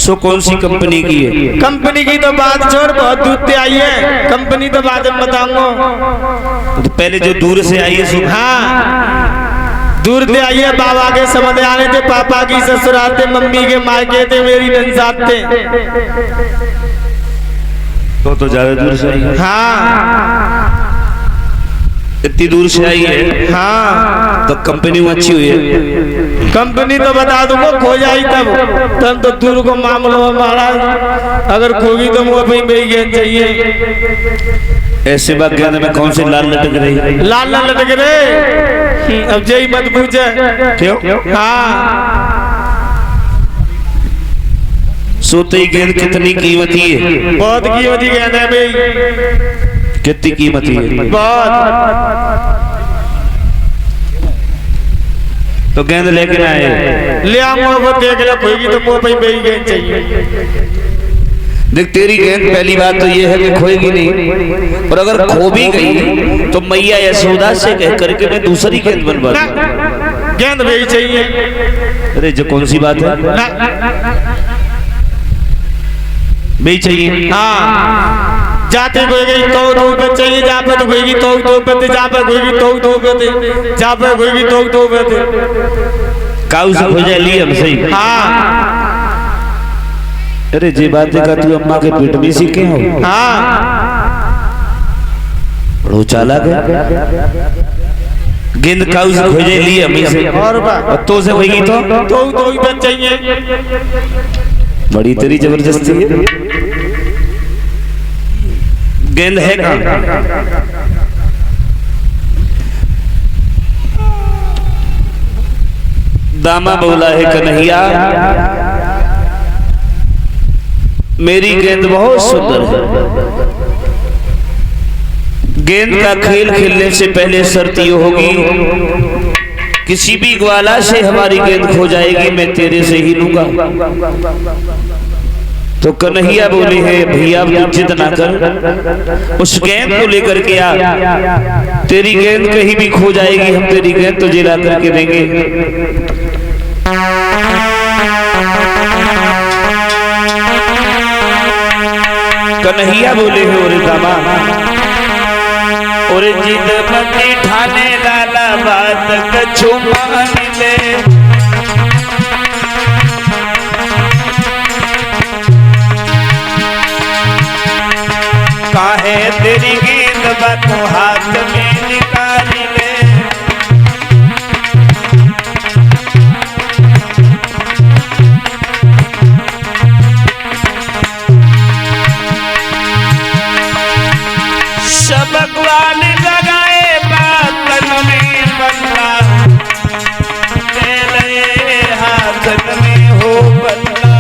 सो कौन सी कंपनी की है? कंपनी की तो बात छोड़, बहुत दूर से आई है, कंपनी तो बाद में बताऊंगा। तो पहले जो दूर से आई है सो। हाँ, दूर से आई है, बाबा के समझ आने थे, पापा की ससुराल थे, मम्मी के मायके थे, मेरी नंसात थे। तो ज्यादा दूर से आई है। हाँ, इतनी दूर से आई है। हाँ, तो कंपनी अच्छी हुई है। कंपनी तो बता दूंगा, खो जाई तब तो दूर को मामला हमारा, अगर खोगी तो मुझे भी मेरी गेंद चाहिए। ऐसे बात ज्ञान में कौन से लाल लटक रही? लाल लाल लटक रहे, अब जय मत पूछे क्यों? हाँ, सोते गेंद कितनी कीमती है? बहुत कीमती गेंद है भाई। कितनी कीमती है? बहुत। तो गेंद लेके आए, ले आऊंगा, वो देख ले, खोएगी तो मुझे भाई मेरी गेंद चाहिए। देख तेरी गेंद पहली बात तो ये है कि खोएगी नहीं, और अगर खो भी गई तो मैया यशोदा से कह करके मैं दूसरी गेंद बनवा दूंगा। गेंद मेरी चाहिए। अरे जो कौन सी बात है? भाई चाहिए। हाँ, जाते कोई गई तो दो पे चाहिए, जहाँ पे तो कोई तो दो पे, जहाँ पे कोई तो दो पे, जहाँ पे कोई तो पे। काऊ से हो जाए ली हम सही। हाँ, अरे जी बात है, तू अम्मा के पेट में सीखे हो। हाँ, बड़ो चालाक है। गेंद काऊ से हो जाए ली हमें से, और तो से होगी तो ही पे चाहिए। बड़ी तेरी जबरदस्ती है। गेंद है कहाँ? दामा बोला है कन्हैया, मेरी गेंद बहुत सुंदर है। गेंद का खेल खेलने से पहले शर्त ये होगी, किसी भी ग्वाला से हमारी गेंद खो जाएगी, मैं तेरे से ही लूंगा। तो कन्हैया बोले है भैया जिद ना कर, उस गेंद को लेकर के आ, तेरी गेंद कहीं भी खो जाएगी, हम तेरी गेंद तुझे ला करके देंगे। कन्हैया बोले है ओरे दामा, और जिद मती ठाने लाला बात कछु मान ले। काहे तेरी गेंद बातों हाथ में निकाल ले। सब ग्वाल लगाए बातन में बल्ला, तेरे हाथन में हो बल्ला।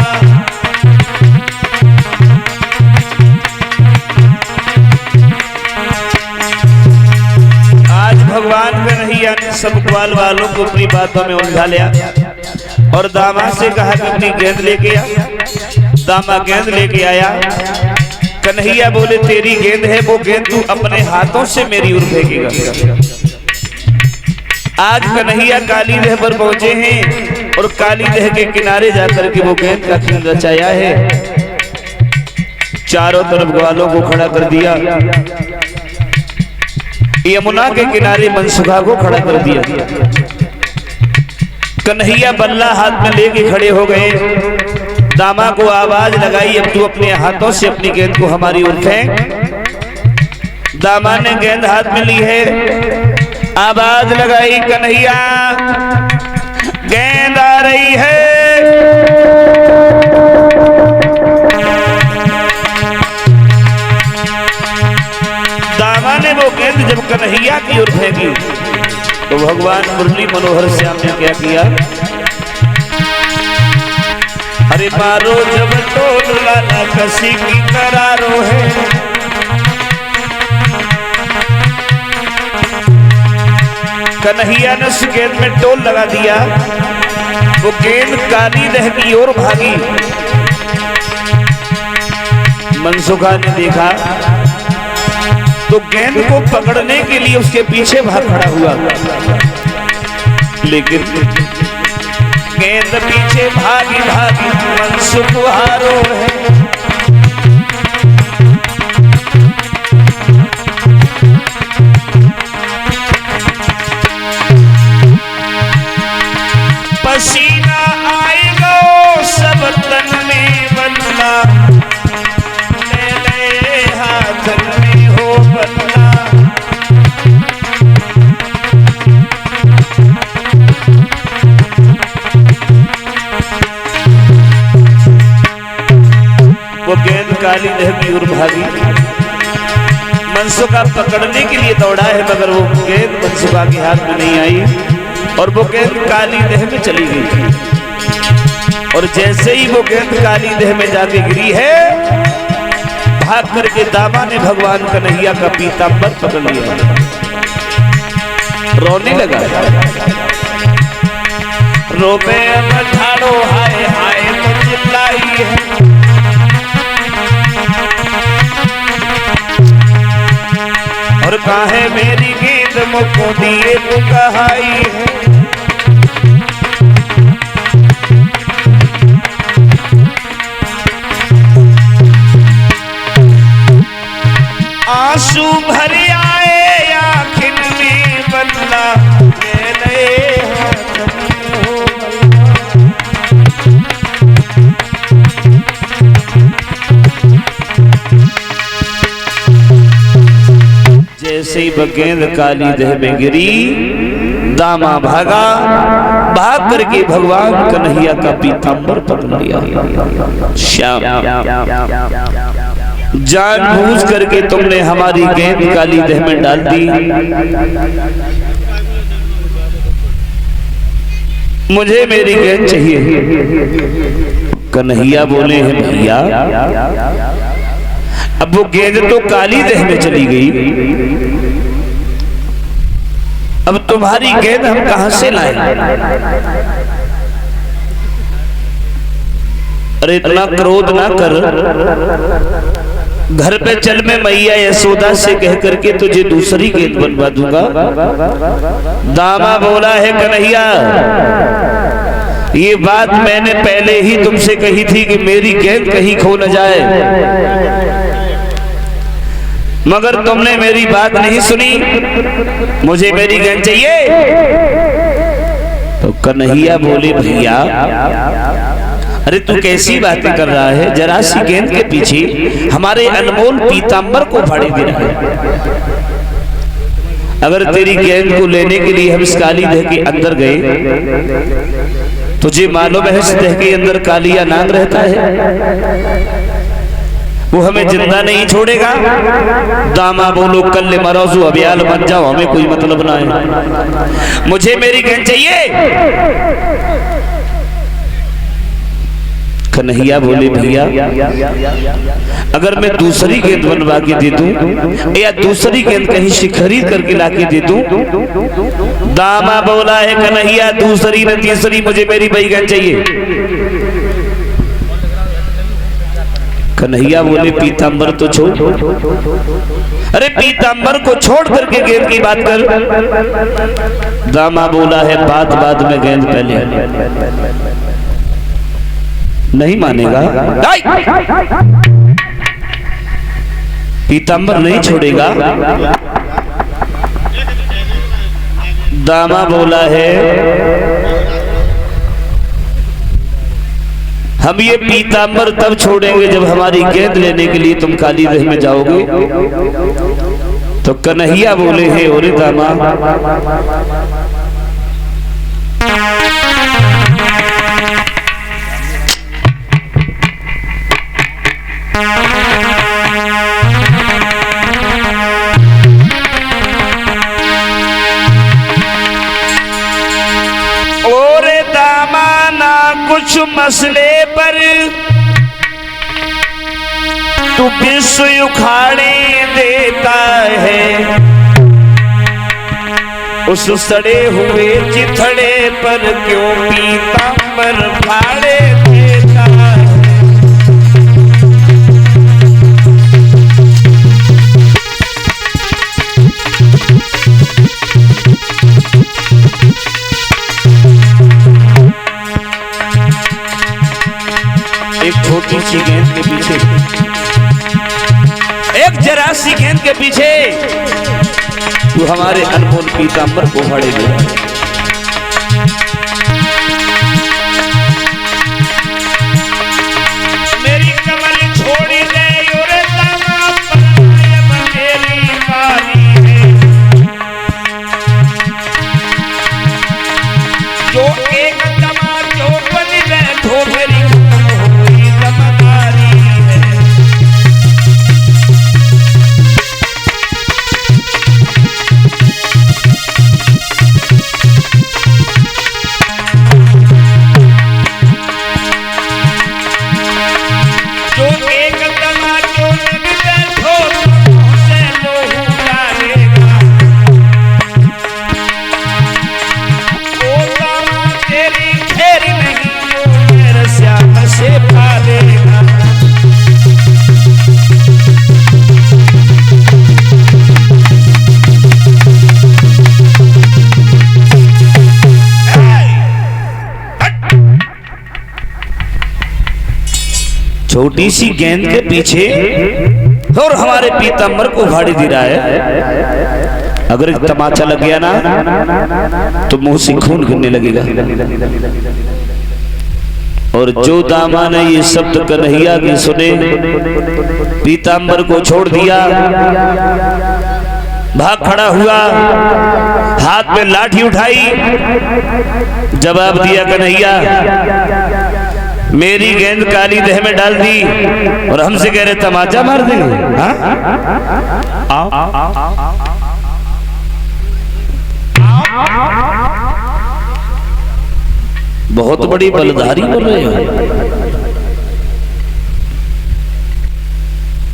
आज भगवान कन्हैया ने सब ग्वाल वालों को अपनी बातों में उलझा लिया, और दामा से कहा कि अपनी गेंद लेके आ। दामा गेंद लेके आया। कन्हैया बोले तेरी गेंद है, वो गेंद तू अपने हाथों से मेरी ओर फेंकेगा। आज कन्हैया काली दह पर पहुंचे हैं, और काली दह के किनारे जाकर के वो गेंद का खेल रचाया है। चारों तरफ ग्वालों को खड़ा कर दिया, यमुना के किनारे मनसुखा को खड़ा कर दिया। कन्हैया बल्ला हाथ में लेके खड़े हो गए। दामा को आवाज लगाई, अब तू अपने हाथों से अपनी गेंद को हमारी ओर फेंक। दामा ने गेंद हाथ में ली है, आवाज लगाई कन्हैया गेंद आ रही है। दामा ने वो गेंद जब कन्हैया की ओर फेंकी तो भगवान मुरली मनोहर श्याम ने क्या किया? अरे मारो जब तो लाला कसी की करारो है। कन्हैया ने उस गेंद में टोल लगा दिया, वो गेंद काली दह की ओर भागी। मनसुखा ने देखा तो गेंद को पकड़ने के लिए उसके पीछे भाग खड़ा हुआ, लेकिन गेंद पीछे भागी भागी मनसुख हारो है। पसीना आएगा सब तन में बदला, ले ले हाथ में हो बदला। वो गेंद काली देह की ओर भागी, मनसुखा पकड़ने के लिए दौड़ा है, मगर वो गेंद मनसुखा के हाथ में नहीं आई और वो गेंद काली देह में चली गई। और जैसे ही वो गेंद काली देह में जाके गिरी है, भाग करके दामा ने भगवान कन्हैया का पीतांबर पकड़ लिया, रोने लगा। रोबे ठाड़ो हाय हाय तो चिल्लाई है, और काहे मेरी गेंद मुझको दिए तू कहाई है। आंसू भर आए आँखिन में बदला, ले ले हाथ में हो जैसे ही वह गेंद काली देह में गिरी, दामा भागा, भाग करके भगवान कन्हैया का पीतांबर पकड़ लिया। श्याम जानबूझ करके तुमने हमारी गेंद काली देह में डाल दी, मुझे मेरी गेंद चाहिए। कन्हैया बोले हैं भैया, अब वो गेंद तो काली देह में चली गई, अब तुम्हारी गेंद हम कहां से लाए? अरे इतना क्रोध ना कर, घर पे चल, मैं मैया यशोदा से कह करके तुझे दूसरी गेंद बनवा दूंगा। दामा बोला है कन्हैया, ये बात मैंने पहले ही तुमसे कही थी कि मेरी गेंद कहीं खो न जाए, मगर तुमने मेरी बात नहीं सुनी, मुझे मेरी गेंद चाहिए। तो कन्हैया बोले भैया, अरे तू कैसी बातें कर रहा है, जरा सी गेंद के पीछे हमारे अनमोल पीतांबर को फाड़े दे रहा है। अगर तेरी गेंद को लेने के लिए हम इस काली देह के अंदर गए, तुझे मालूम है इस देह के अंदर कालिया नाग रहता है, वो हमें जिंदा नहीं छोड़ेगा। दामा बोलो कल मरोजू अबियाल बन जाओ, हमें कोई मतलब ना है, मुझे मेरी गेंद चाहिए। कन्हैया बोले भैया, अगर मैं दूसरी गेंद बनवा के दे दूं या दूसरी गेंद कहीं से खरीद करके लाके दे दूं। दामा बोला है कन्हैया, दूसरी न तीसरी, मुझे मेरी वही गेंद चाहिए। कन्हैया बोले पीतांबर तो छोड़, अरे पीतांबर को छोड़ करके गेंद की बात कर। दामा बोला है बात बाद में, गेंद पहले। नहीं मानेगा, पीतांबर नहीं छोड़ेगा। दामा बोला है हम ये पीतांबर तब छोड़ेंगे जब हमारी गेंद लेने के लिए तुम काली देह में जाओगे। तो कन्हैया बोले हैं ओरे दामा, ओरे दामा ना कुछ मसले पर तू विश्व उखाड़े देता है, उस सड़े हुए चिथड़े पर क्यों पीतांबर फाड़े देता है। सी गेंद के पीछे, एक जरा सी गेंद के पीछे तू हमारे अनमोल पीतांबर को फाड़ेगा। मेरी कमल छोड़ी दे योरे दामा पराये बंदेरी वाली है, जो एक दमा जो बनी बैठो मेरी हुई दमदारी है। जो एक दमा जो बनी बैठो से लोहू डालेगा, ओ दामा तेरी खेर नहीं जो मेरे श्याम से पालेगा। छोटी सी गेंद के पीछे और हमारे पीतांबर को फाड़ी दे रहा है। अगर एक तमाचा लग गया ना तो मुंह से खून गिरने लगेगा। और जो दामा ने ये शब्द कन्हैया की सुने, पीतांबर को छोड़ दिया, भाग खड़ा हुआ, हाथ में लाठी उठाई, जवाब दिया कन्हैया मेरी गेंद काली देह में डाल दी और हमसे कह रहे तमाचा मार देंगे। आओ बहुत बड़ी बलधारी बोल रहे हो।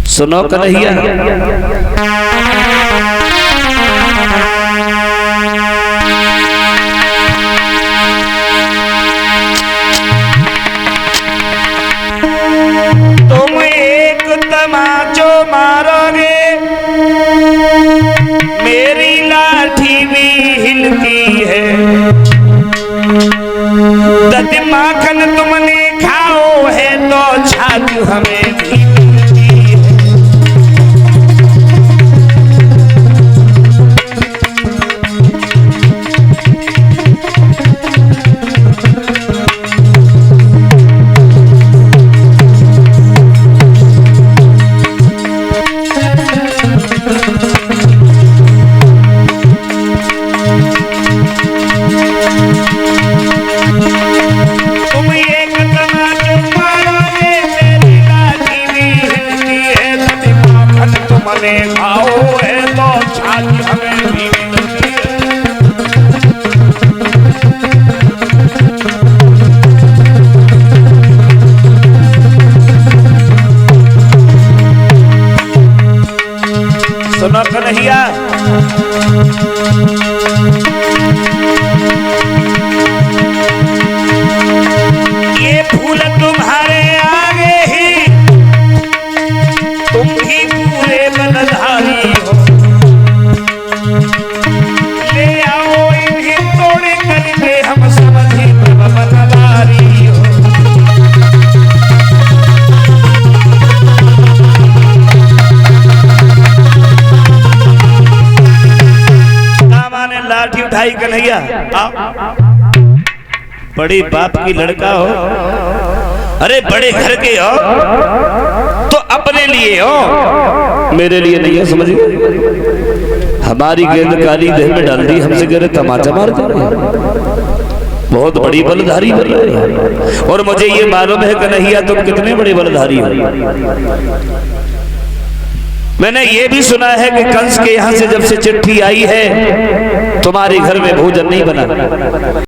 सुनो कन्हैया, तुम एक तमाचो मारोगे मेरी लाठी भी हिलती है, दति माखन तुमने खाओ है तो छाती हमें भी मिलती है। खाओ है तो छाती हमें भी मिलती है। सुनो कन्हैया, ये फूल तुम्हारे आगे ही, तुम ही पूरे बलधारी हो, ले आओ इन्हें तोड़े करके हम समझे बलधारी हो। दामा ने लाठी उठाई, कन्हैया बड़े बाप की लड़का हो, अरे बड़े घर के हो तो अपने लिए हो, मेरे लिए नहीं है, समझ गए। हमारी गेंद काली देह में डाल दी, हमसे कह रहे तमाचा मार दे, बहुत बड़ी बलधारी बन रहे। और मुझे ये मालूम है कन्हैया तुम कितने बड़े बलधारी हो। मैंने ये भी सुना है कि कंस के यहाँ से जब से चिट्ठी आई है तुम्हारे घर में भोजन नहीं बना।